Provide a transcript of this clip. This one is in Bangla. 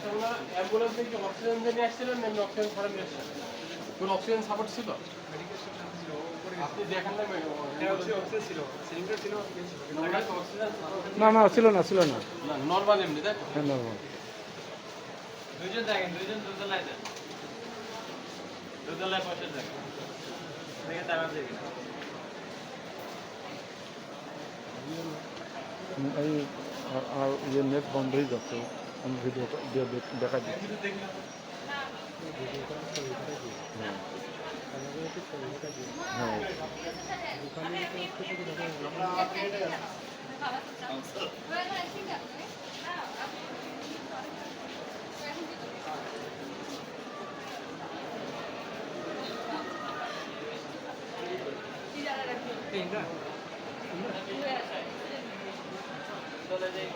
আচ্ছা ওনারা অ্যাম্বুলেন্সে কি অক্সিজেন দিয়ে নিয়ে আসছিলেন না অক্সিজেন ছাড়া নিয়ে আসছেন? কোনো অক্সিজেন সাপোর্ট ছিল? আপনি দেখেন না অক্সিজেন ছিল, সিলিন্ডার ছিল, না না ছিল না ছিল না। না নরমাল এমনি তাই তো? হ্যাঁ নর্মাল। দুইজন দেখেন, দুইজন দুতলায় দেন, দুতলায় বসে দেখেন, দেখে তারা দেখেন। এই আর ইয়ে নেট বন্ধ হয়ে যাচ্ছে, আমি ভিডিও দেখা দিচ্ছি। হ্যাঁ দলে যাই